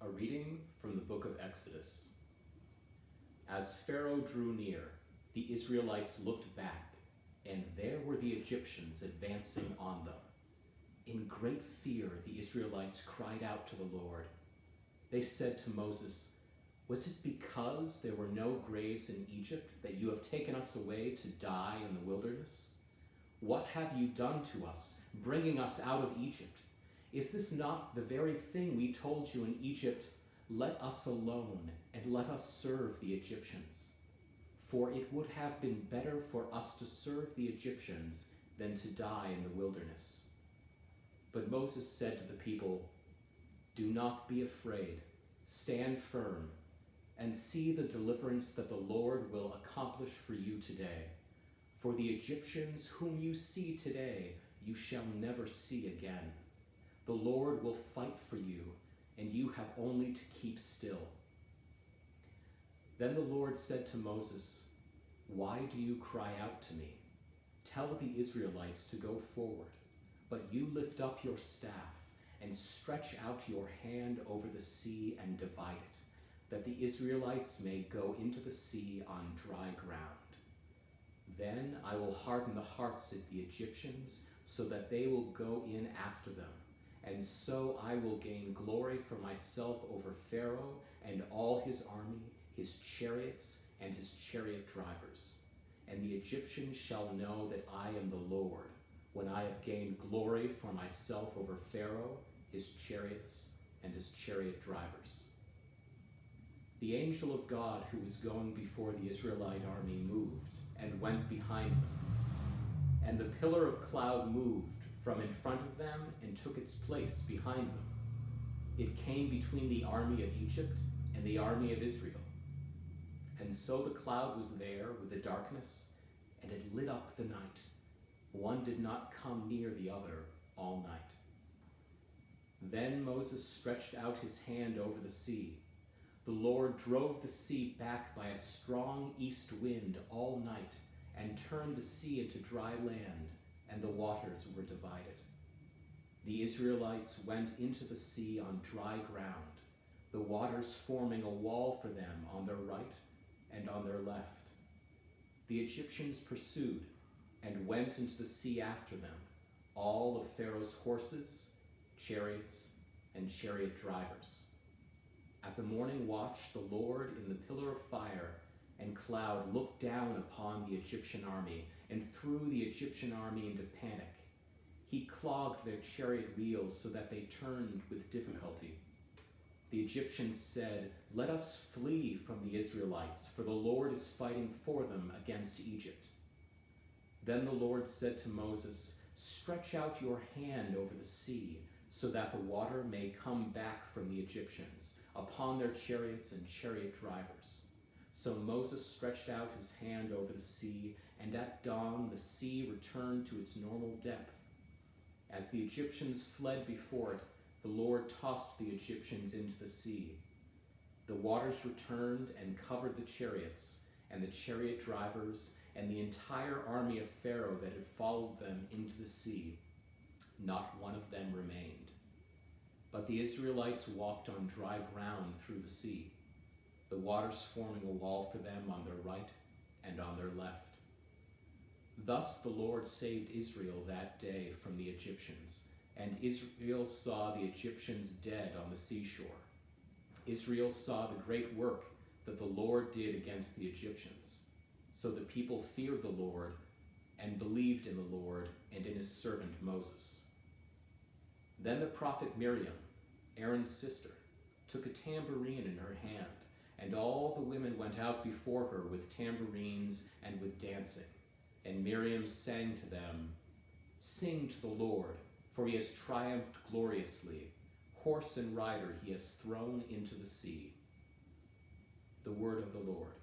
A reading from the book of Exodus. As Pharaoh drew near, the Israelites looked back, and there were the Egyptians advancing on them. In great fear, the Israelites cried out to the Lord. They said to Moses, "Was it because there were no graves in Egypt that you have taken us away to die in the wilderness? What have you done to us, bringing us out of Egypt? Is this not the very thing we told you in Egypt? Let us alone, and let us serve the Egyptians. For it would have been better for us to serve the Egyptians than to die in the wilderness." But Moses said to the people, "Do not be afraid. Stand firm, and see the deliverance that the Lord will accomplish for you today. For the Egyptians whom you see today, you shall never see again. The Lord will fight for you, and you have only to keep still." Then the Lord said to Moses, "Why do you cry out to me? Tell the Israelites to go forward, but you lift up your staff and stretch out your hand over the sea and divide it, that the Israelites may go into the sea on dry ground. Then I will harden the hearts of the Egyptians so that they will go in after them. And so I will gain glory for myself over Pharaoh and all his army, his chariots, and his chariot drivers. And the Egyptians shall know that I am the Lord, when I have gained glory for myself over Pharaoh, his chariots, and his chariot drivers." The angel of God who was going before the Israelite army moved and went behind them. And the pillar of cloud moved from in front of them and took its place behind them. It came between the army of Egypt and the army of Israel. And so the cloud was there with the darkness, and it lit up the night. One did not come near the other all night. Then Moses stretched out his hand over the sea. The Lord drove the sea back by a strong east wind all night and turned the sea into dry land, and the waters were divided. The Israelites went into the sea on dry ground, the waters forming a wall for them on their right and on their left. The Egyptians pursued and went into the sea after them, all of Pharaoh's horses, chariots, and chariot drivers. At the morning watch, the Lord in the pillar of fire and cloud looked down upon the Egyptian army and threw the Egyptian army into panic. He clogged their chariot wheels so that they turned with difficulty. The Egyptians said, "Let us flee from the Israelites, for the Lord is fighting for them against Egypt." Then the Lord said to Moses, "Stretch out your hand over the sea, so that the water may come back from the Egyptians, upon their chariots and chariot drivers." So Moses stretched out his hand over the sea, and at dawn the sea returned to its normal depth. As the Egyptians fled before it, the Lord tossed the Egyptians into the sea. The waters returned and covered the chariots, and the chariot drivers, and the entire army of Pharaoh that had followed them into the sea. Not one of them remained. But the Israelites walked on dry ground through the sea, the waters forming a wall for them on their right and on their left. Thus the Lord saved Israel that day from the Egyptians, and Israel saw the Egyptians dead on the seashore. Israel saw the great work that the Lord did against the Egyptians. So the people feared the Lord and believed in the Lord and in his servant Moses. Then the prophet Miriam, Aaron's sister, took a tambourine in her hand, and all the women went out before her with tambourines and with dancing. And Miriam sang to them, "Sing to the Lord, for he has triumphed gloriously. Horse and rider he has thrown into the sea." The word of the Lord.